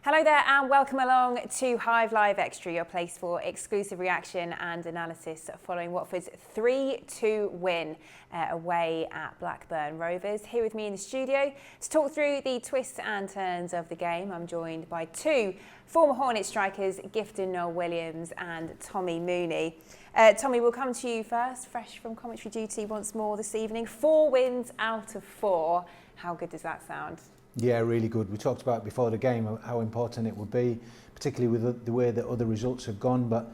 Hello there and welcome along to Hive Live Extra, your place for exclusive reaction and analysis following Watford's 3-2 win away at Blackburn Rovers. Here with me in the studio to talk through the twists and turns of the game, I'm joined by two former Hornet strikers, Gifton, Noel-Williams and Tommy Mooney. Tommy, we'll come to you first, fresh from commentary duty once more this evening. 4 wins out of 4. How good does that sound? Yeah, really good. We talked about before the game how important it would be, particularly with the way that other results have gone. But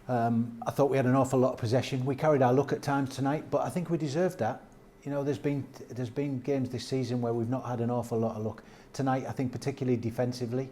I thought we had an awful lot of possession. We carried our luck at times tonight, but I think we deserved that. You know, there's been games this season where we've not had an awful lot of luck. Tonight, I think particularly defensively,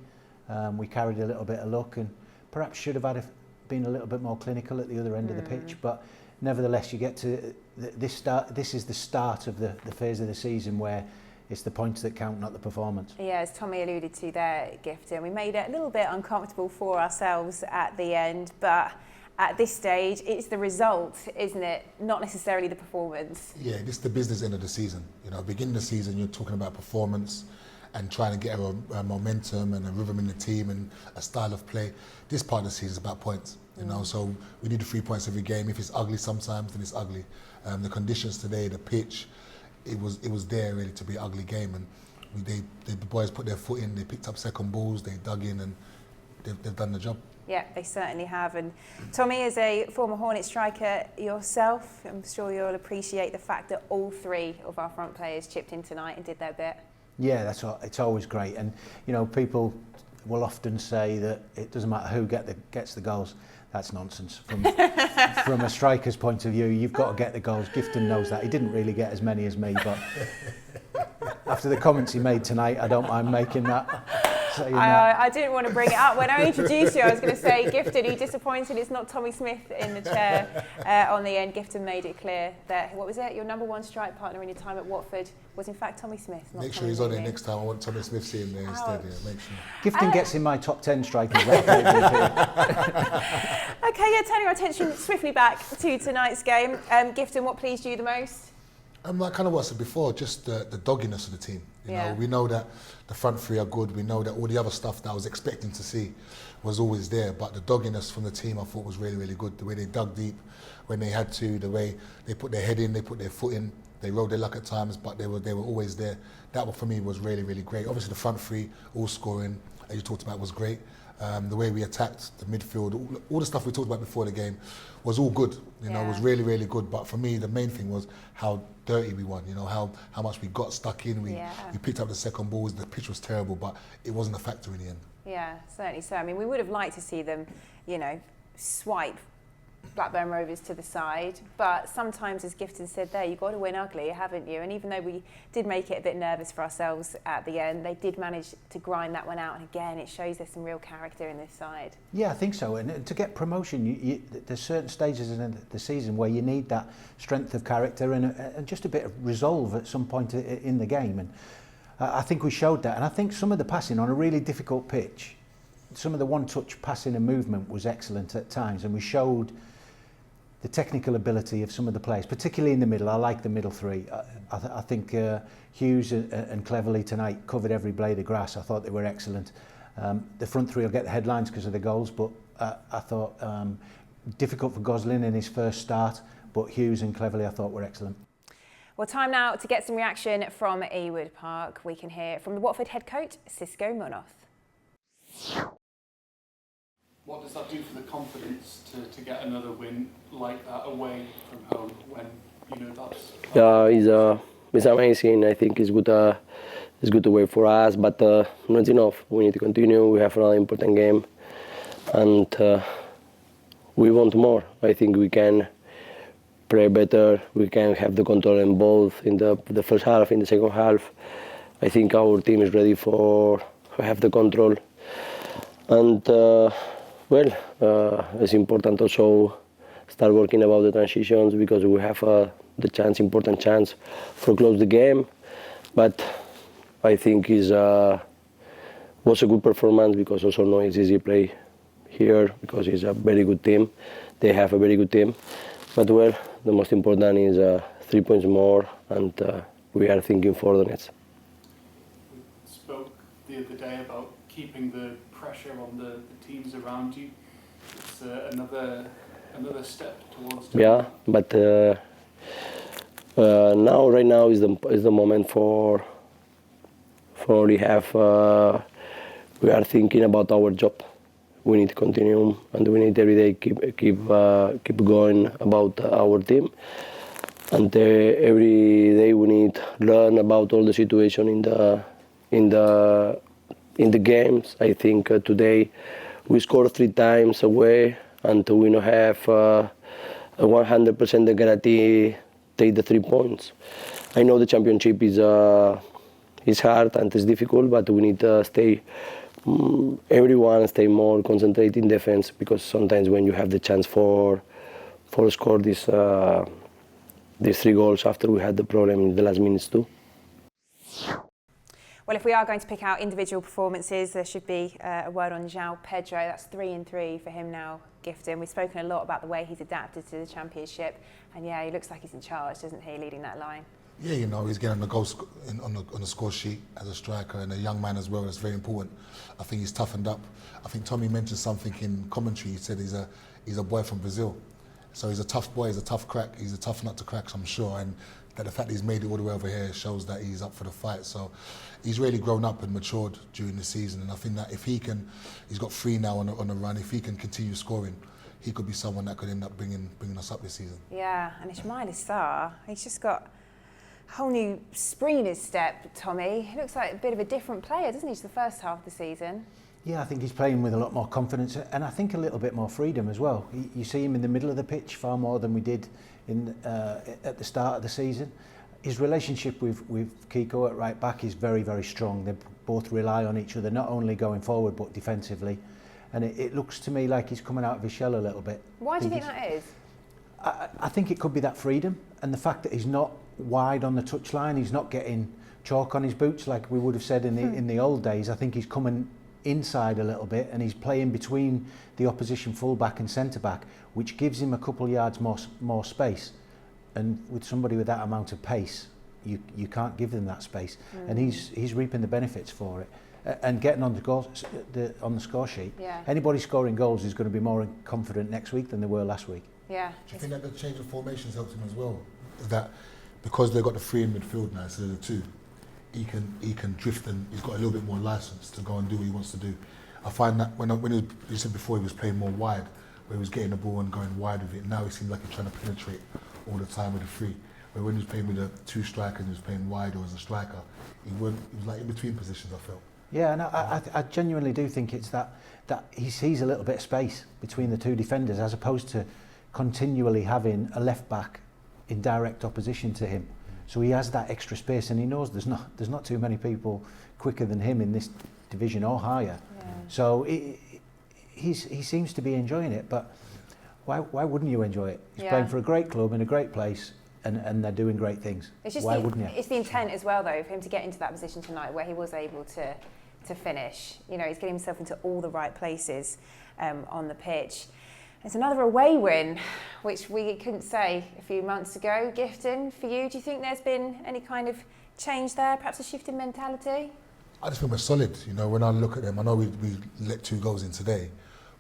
we carried a little bit of luck and perhaps should have been a little bit more clinical at the other end of the pitch. But nevertheless, you get to this is the start of the phase of the season where it's the points that count, not the performance. Yeah, as Tommy alluded to there, Gifton, we made it a little bit uncomfortable for ourselves at the end, but at this stage, it's the result, isn't it? Not necessarily the performance. Yeah, this is the business end of the season. You know, beginning of the season, you're talking about performance and trying to get a momentum and a rhythm in the team and a style of play. This part of the season is about points. You know, so we need 3 points every game. If it's ugly sometimes, then it's ugly. The conditions today, the pitch, it was there really to be an ugly game, and the boys put their foot in. They picked up second balls, they dug in, and they've done the job. Yeah, they certainly have. And Tommy, as a former Hornet striker yourself, I'm sure you'll appreciate the fact that all 3 of our front players chipped in tonight and did their bit. Yeah, it's always great, and you know, people will often say that it doesn't matter who gets the goals. That's nonsense. From a striker's point of view, you've got to get the goals. Gifton knows that. He didn't really get as many as me, but after the comments he made tonight, I don't mind making that. I didn't want to bring it up. When I introduced you, I was going to say, Gifton, are you disappointed it's not Tommy Smith in the chair? On the end, Gifton made it clear that, what was it, your number 1 strike partner in your time at Watford was in fact Tommy Smith. Make sure he's on it next time. I want Tommy Smith sitting there instead. Yeah, make sure. Gifton gets in my top 10 strikers. Okay, yeah, turning our attention swiftly back to tonight's game. Gifton, what pleased you the most? Like kind of what I said before, just the dogginess of the team. You know, we know that the front 3 are good. We know that all the other stuff that I was expecting to see was always there. But the dogginess from the team I thought was really, really good. The way they dug deep when they had to, the way they put their head in, they put their foot in. They rode their luck at times, but they were always there. That for me was really, really great. Obviously the front 3, all scoring, as you talked about, was great. The way we attacked the midfield, all the stuff we talked about before the game was all good. You know, it was really, really good. But for me, the main thing was how dirty we won. You know, how much we got stuck in. We picked up the second balls. The pitch was terrible, but it wasn't a factor in the end. Yeah, certainly so. I mean, we would have liked to see them, you know, swipe Blackburn Rovers to the side, but sometimes, as Gifton said there, you've got to win ugly, haven't you? And even though we did make it a bit nervous for ourselves at the end, they did manage to grind that one out, and again, it shows there's some real character in this side. Yeah, I think so, and to get promotion, there's certain stages in the season where you need that strength of character and just a bit of resolve at some point in the game, and I think we showed that, and I think some of the passing on a really difficult pitch, some of the one-touch passing and movement was excellent at times, and we showed the technical ability of some of the players, particularly in the middle. I like the middle 3. I think Hughes and Cleverley tonight covered every blade of grass. I thought they were excellent. The front 3 will get the headlines because of the goals, but I thought difficult for Goslin in his first start, but Hughes and Cleverley I thought were excellent. Well, time now to get some reaction from Ewood Park. We can hear from the Watford head coach, Xisco Muñoz. What does that do for the confidence to get another win like that away from home when you know that's? Yeah, it's amazing. I think it's good away for us, but not enough. We need to continue. We have another important game, and we want more. I think we can play better. We can have the control in both in the first half, in the second half. I think our team is ready to have the control, and. It's important also start working about the transitions because we have the important chance for close the game. But I think it was a good performance because also no it's easy play here because it's a very good team. They have a very good team. But the most important is 3 points more, and we are thinking for the next. We spoke the other day about keeping the pressure on the teams around you. It's another step towards doing yeah, that. but right now is the moment for we we are thinking about our job. We need to continue, and we need every day keep going about our team. And every day we need learn about all the situation in the games. I think today we scored 3 times away, and we don't have a 100% guarantee take the 3 points. I know the championship is hard and it's difficult, but we need to stay. Everyone stay more concentrated in defense, because sometimes when you have the chance for score these 3 goals after we had the problem in the last minutes too. Well, if we are going to pick out individual performances, there should be a word on João Pedro. That's 3 and 3 for him now, Gifton. We've spoken a lot about the way he's adapted to the Championship, and yeah, he looks like he's in charge, doesn't he, leading that line? Yeah, you know, he's getting the goals on the score sheet as a striker, and a young man as well. That's very important. I think he's toughened up. I think Tommy mentioned something in commentary. He said he's a boy from Brazil, so he's a tough boy. He's a tough crack. He's a tough nut to crack, I'm sure. And that the fact that he's made it all the way over here shows that he's up for the fight. So he's really grown up and matured during the season. And I think that if he's got 3 now on the run. If he can continue scoring, he could be someone that could end up bringing us up this season. Yeah, and Ismaïla Sarr, he's just got a whole new spring in his step, Tommy. He looks like a bit of a different player, doesn't he, to the first half of the season? Yeah, I think he's playing with a lot more confidence, and I think a little bit more freedom as well. You see him in the middle of the pitch far more than we did at the start of the season. His relationship with Kiko at right back is very, very strong. They both rely on each other, not only going forward but defensively. And it looks to me like he's coming out of his shell a little bit. Why do you think that is? I think it could be that freedom and the fact that he's not wide on the touchline. He's not getting chalk on his boots like we would have said in the old days. I think he's coming inside a little bit, and he's playing between the opposition fullback and centre back, which gives him a couple yards more space. And with somebody with that amount of pace, you can't give them that space. And he's reaping the benefits for it. And getting on on the score sheet. Yeah. Anybody scoring goals is going to be more confident next week than they were last week. Yeah. Do you think that the change of formations helped him as well? Is that because they've got the 3 in midfield now instead of the 2, he can drift, and he's got a little bit more license to go and do what he wants to do. I find that when you said before he was playing more wide, where he was getting the ball and going wide with it, now he seems like he's trying to penetrate all the time with the 3. Where when he was playing with a 2 striker and he was playing wide or as a striker, he was like in between positions, I felt. Yeah, and I genuinely do think it's that he sees a little bit of space between the 2 defenders, as opposed to continually having a left back in direct opposition to him. So he has that extra space, and he knows there's not too many people quicker than him in this division or higher. Yeah. So he seems to be enjoying it, but why wouldn't you enjoy it? He's playing for a great club in a great place, and they're doing great things. Why wouldn't you? It's the intent as well, though, for him to get into that position tonight where he was able to finish. You know, he's getting himself into all the right places on the pitch. It's another away win, which we couldn't say a few months ago. Gifton, for you, do you think there's been any kind of change there, perhaps a shift in mentality? I just think we're solid. You know, when I look at them, I know we let 2 goals in today,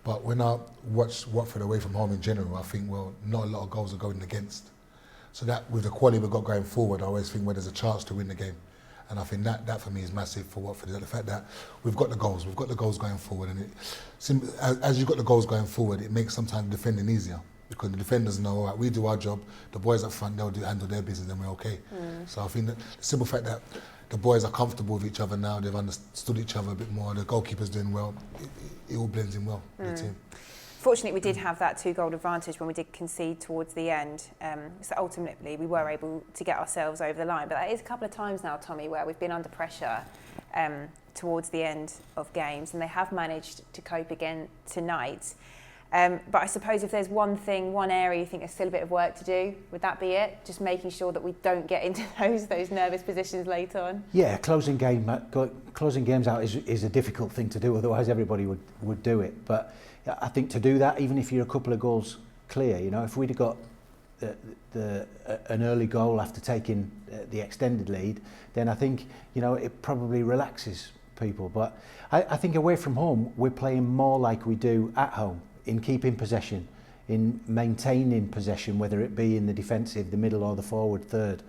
but when I watch Watford away from home in general, I think, well, not a lot of goals are going against. So that, with the quality we've got going forward, I always think, well, there's a chance to win the game. And I think that for me is massive for Watford. The fact that we've got the goals going forward, and as you've got the goals going forward, it makes sometimes defending easier, because the defenders know, all right, we do our job, the boys up front, they'll handle their business, and we're okay. So I think that the simple fact that the boys are comfortable with each other now, they've understood each other a bit more, the goalkeeper's doing well, it all blends in well with the team. Fortunately, we did have that 2-goal advantage when we did concede towards the end. So ultimately, we were able to get ourselves over the line. But that is a couple of times now, Tommy, where we've been under pressure towards the end of games, and they have managed to cope again tonight. But I suppose if there's one area you think there's still a bit of work to do, would that be it? Just making sure that we don't get into those nervous positions later on? Yeah, closing games out is a difficult thing to do, otherwise everybody would do it. But I think to do that, even if you're a couple of goals clear, you know, if we'd have got an early goal after taking the extended lead, then I think, you know, it probably relaxes people. But I think away from home, we're playing more like we do at home, in keeping possession, in maintaining possession, whether it be in the defensive, the middle or the forward third.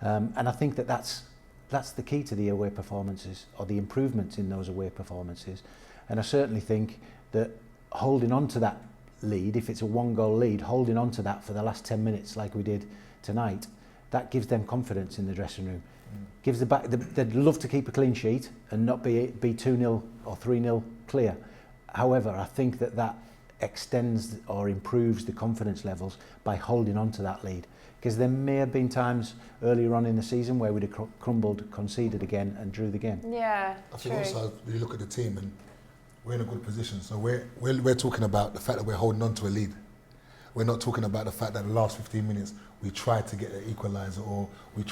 And I think that's the key to the away performances, or the improvements in those away performances. And I certainly think that holding on to that lead, if it's a 1-goal lead, holding on to that for the last 10 minutes like we did tonight, that gives them confidence in the dressing room. Gives the back, they'd love to keep a clean sheet and not be 2-0 or 3-0 clear. However, I think that extends or improves the confidence levels by holding on to that lead. Because there may have been times earlier on in the season where we'd have crumbled, conceded again and drew the game. Yeah, I think also when you look at the team, and we're in a good position. So we're talking about the fact that we're holding on to a lead. We're not talking about the fact that the last 15 minutes we tried to get an equaliser, or we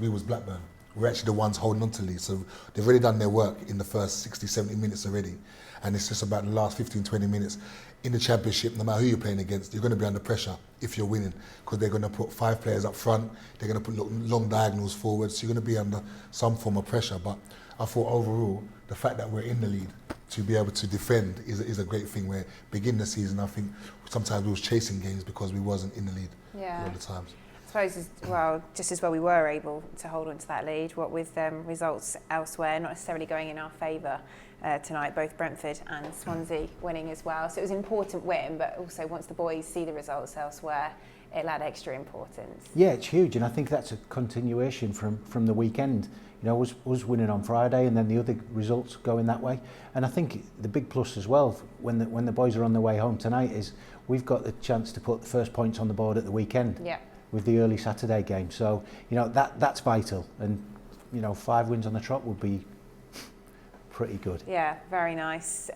was Blackburn. We're actually the ones holding on to the lead. So they've already done their work in the first 60, 70 minutes already. And it's just about the last 15, 20 minutes. In the Championship, no matter who you're playing against, you're going to be under pressure if you're winning, because they're going to put 5 players up front, they're going to put long diagonals forward, so you're going to be under some form of pressure. But I thought overall, the fact that we're in the lead, to be able to defend is a great thing. Where beginning the season, I think sometimes we was chasing games because we wasn't in the lead all the times. I suppose, well, just as well we were able to hold on to that lead, what with results elsewhere not necessarily going in our favour tonight, both Brentford and Swansea winning as well. So it was an important win, but also once the boys see the results elsewhere, it'll add extra importance. Yeah, it's huge, and I think that's a continuation from the weekend. You know, us winning on Friday and then the other results going that way. And I think the big plus as well, when the boys are on their way home tonight, is we've got the chance to put the first points on the board at the weekend. Yeah. With the early Saturday game. So, you know, that's vital. And, you know, 5 wins on the trot would be pretty good. Yeah, very nice.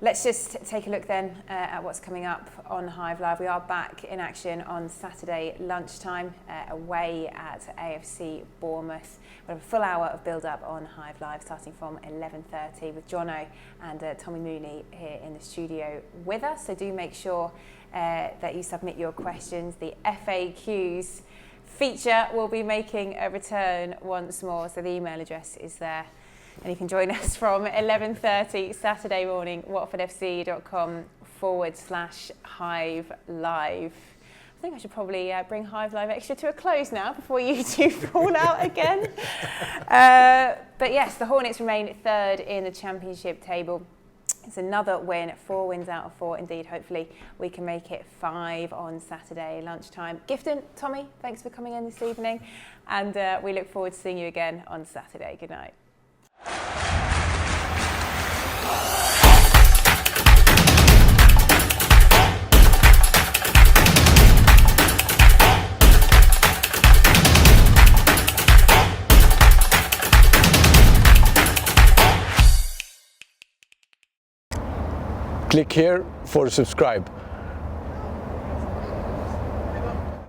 Let's just take a look then at what's coming up on Hive Live. We are back in action on Saturday lunchtime away at AFC Bournemouth. We'll have a full hour of build-up on Hive Live starting from 11:30 with Jono and Tommy Mooney here in the studio with us. So do make sure that you submit your questions. The FAQs feature will be making a return once more, so the email address is there. And you can join us from 11:30 Saturday morning, watfordfc.com/Hive Live. I think I should probably bring Hive Live Extra to a close now before you two fall out again. But yes, the Hornets remain third in the Championship table. It's another win, 4 wins out of 4 indeed. Hopefully we can make it 5 on Saturday lunchtime. Gifton, Tommy, thanks for coming in this evening. And we look forward to seeing you again on Saturday. Good night. Click here for subscribe.